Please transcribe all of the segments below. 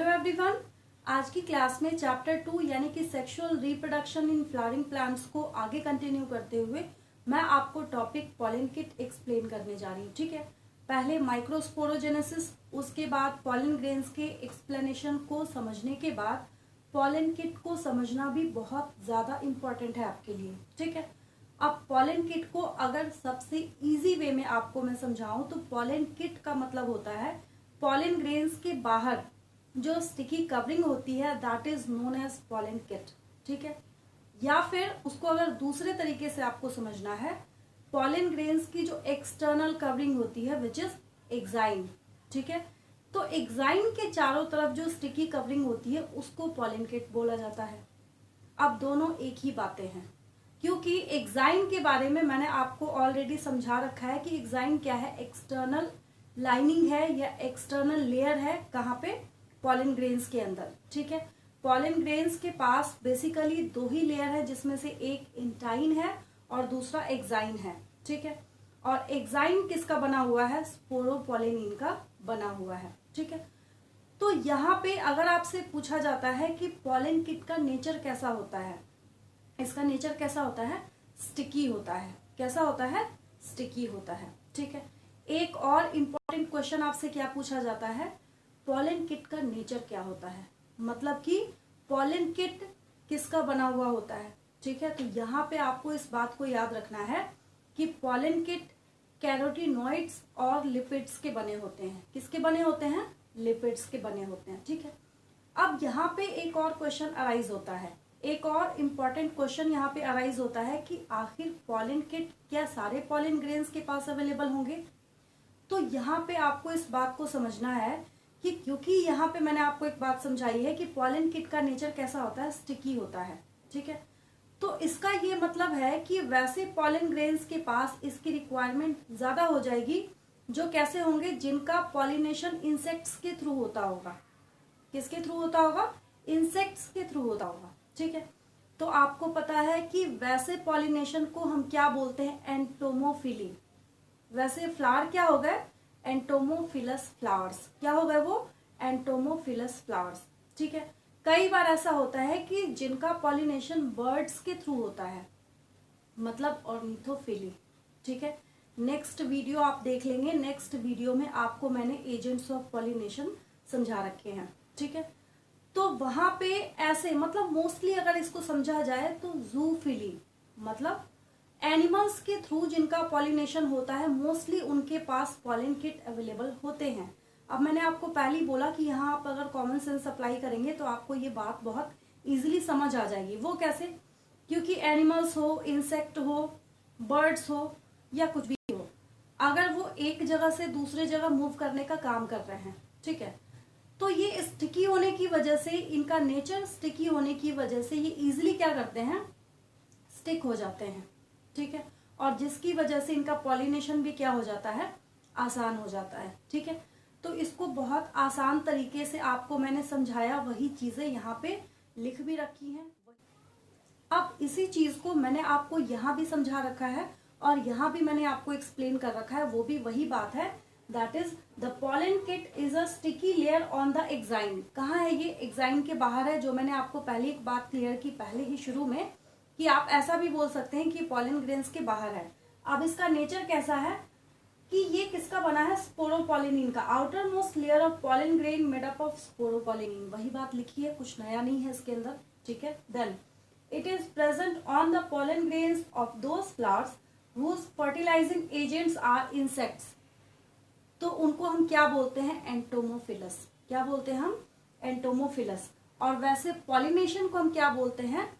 Hello everyone, आज की class में चैप्टर 2 यानी कि sexual reproduction in flowering plants को आगे कंटिन्यू करते हुए मैं आपको टॉपिक पॉलन किट एक्सप्लेन करने जा रही हूँ। ठीक है, पहले माइक्रोस्पोरोजेनेसिस, उसके बाद पॉलन ग्रेन्स के एक्सप्लेनेशन को समझने के बाद पॉलन किट को समझना भी बहुत ज्यादा इम्पोर्टेंट है आपके लिए। ठीक है, अब पॉलन किट को अगर सबसे इजी वे में आपको मैं समझाऊं तो पॉलन किट का मतलब होता है पॉलन ग्रेन्स के बाहर जो स्टिकी कवरिंग होती है, that is known as pollen kit. ठीक है, या फिर उसको अगर दूसरे तरीके से आपको समझना है, पॉलन ग्रेन्स की जो एक्सटर्नल कवरिंग होती है विच इज एक्साइन। ठीक है, तो एक्साइन के चारों तरफ जो स्टिकी कवरिंग होती है उसको पॉलन किट बोला जाता है। अब दोनों एक ही बातें हैं, क्योंकि एक्साइन के बारे में मैंने आपको ऑलरेडी समझा रखा है कि एक्साइन क्या है, एक्सटर्नल लाइनिंग है या एक्सटर्नल लेयर है, कहाँ पे, पॉलन ग्रेन्स के अंदर। ठीक है, पॉलन ग्रेन्स के पास बेसिकली दो ही लेयर है, जिसमें से एक इंटाइन है और दूसरा एक्साइन है। ठीक है, और एक्साइन किसका बना हुआ है, स्पोरोपोलेनिन का बना हुआ है। ठीक है, तो यहाँ पे अगर आपसे पूछा जाता है कि पॉलन किट का नेचर कैसा होता है, इसका नेचर कैसा होता है, स्टिकी होता है। कैसा होता है, स्टिकी होता है। ठीक है, एक और इम्पोर्टेंट क्वेश्चन आपसे क्या पूछा जाता है, पॉलन किट का नेचर क्या होता है, मतलब कि पॉलन किट किसका बना हुआ होता है। ठीक है, तो यहाँ पे आपको इस बात को याद रखना है कि पॉलन किट कैरोटीनॉइड्स और लिपिड्स के बने होते हैं। किसके बने होते हैं, लिपिड्स के बने होते हैं। ठीक है, अब यहाँ पे एक और क्वेश्चन अराइज होता है, एक और इम्पॉर्टेंट क्वेश्चन यहाँ पे अराइज होता है कि आखिर पॉलन किट क्या सारे पॉलन ग्रेन्स के पास अवेलेबल होंगे। तो यहाँ पे आपको इस बात को समझना है कि क्योंकि यहाँ पे मैंने आपको एक बात समझाई है कि पॉलन किट का नेचर कैसा होता है, स्टिकी होता है। ठीक है, तो इसका ये मतलब है कि वैसे पॉलन ग्रेन्स के पास इसकी रिक्वायरमेंट ज्यादा हो जाएगी, जो कैसे होंगे, जिनका पॉलिनेशन इंसेक्ट्स के थ्रू होता होगा। किसके थ्रू होता होगा, इंसेक्ट्स के थ्रू होता होगा। ठीक है, तो आपको पता है कि वैसे पॉलिनेशन को हम क्या बोलते हैं, एंटोमोफिली। वैसे फ्लावर क्या हो गए, एंटोमोफिलस फ्लावर्स। क्या हो गए वो, एंटोमोफिलस फ्लावर्स। ठीक है, कई बार ऐसा होता है कि जिनका पॉलिनेशन बर्ड्स के थ्रू होता है, मतलब ऑर्निथोफिली। ठीक है, नेक्स्ट वीडियो आप देख लेंगे, नेक्स्ट वीडियो में आपको मैंने एजेंट्स ऑफ पॉलिनेशन समझा रखे हैं। ठीक है, तो वहां पे ऐसे मतलब मोस्टली अगर इसको समझा जाए तो जूफिली, मतलब एनिमल्स के थ्रू जिनका पॉलिनेशन होता है, मोस्टली उनके पास पॉलन किट अवेलेबल होते हैं। अब मैंने आपको पहले ही बोला कि यहाँ आप अगर कॉमन सेंस अप्लाई करेंगे तो आपको ये बात बहुत इजीली समझ आ जाएगी। वो कैसे, क्योंकि एनिमल्स हो, इंसेक्ट हो, बर्ड्स हो या कुछ भी हो, अगर वो एक जगह से दूसरे जगह मूव करने का काम कर रहे हैं, ठीक है, तो ये स्टिकी होने की वजह से, इनका नेचर स्टिकी होने की वजह से ये इजीली क्या करते हैं, स्टिक हो जाते हैं। ठीक है, और जिसकी वजह से इनका पॉलिनेशन भी क्या हो जाता है, आसान हो जाता है। ठीक है, तो इसको बहुत आसान तरीके से आपको मैंने समझाया, वही चीजें यहाँ पे लिख भी रखी हैं। अब इसी चीज को मैंने आपको यहाँ भी समझा रखा है और यहाँ भी मैंने आपको एक्सप्लेन कर रखा है, वो भी वही बात है, that is the pollen kit is a sticky layer on the exine. कहाँ है ये, एक्साइन के बाहर है, जो मैंने आपको पहले एक बात क्लियर की पहले ही शुरू में, कि आप ऐसा भी बोल सकते हैं कि पॉलन ग्रेन्स के बाहर है। अब इसका नेचर कैसा है कि ये किसका बना है, स्पोरोपोलेनिन का, outer most layer of pollen grain made up of sporopollenin. वही बात लिखी है, कुछ नया नहीं है इसके अंदर। ठीक है, then it is present on the pollen grains of those flowers whose fertilizing agents are insects. तो उनको हम क्या बोलते हैं, एंटोमोफिलस। क्या बोलते हैं हम, एंटोमोफिलस। और वैसे पॉलिनेशन को हम क्या बोलते हैं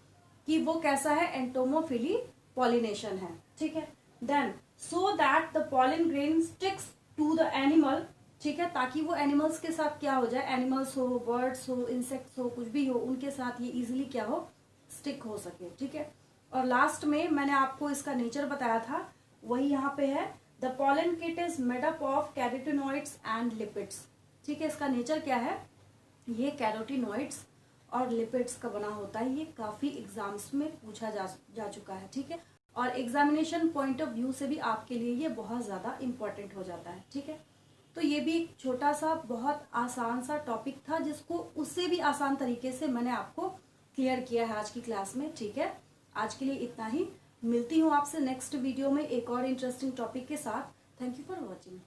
कि वो कैसा है, एंटोमोफिली पॉलिनेशन है। ठीक है, then so that the pollen grain sticks to the animal. ठीक है, ताकि वो एनिमल्स के साथ क्या हो जाए, एनिमल्स हो, बर्ड्स हो, इंसेक्ट्स हो, कुछ भी हो, उनके साथ ये इजिली क्या हो, स्टिक हो सके। ठीक है, और लास्ट में मैंने आपको इसका नेचर बताया था, वही यहाँ पे है, the pollen kit is made up of carotenoids and lipids. ठीक है, इसका नेचर क्या है, ये कैरोटीनॉइड्स और लिपिड्स का बना होता है। ये काफी एग्जाम्स में पूछा जा चुका है। ठीक है, और एग्जामिनेशन पॉइंट ऑफ व्यू से भी आपके लिए ये बहुत ज्यादा इंपॉर्टेंट हो जाता है। ठीक है, तो ये भी एक छोटा सा बहुत आसान सा टॉपिक था, जिसको उससे भी आसान तरीके से मैंने आपको क्लियर किया है आज की क्लास में। ठीक है, आज के लिए इतना ही। मिलती हूँ आपसे नेक्स्ट वीडियो में एक और इंटरेस्टिंग टॉपिक के साथ। Thank you for watching.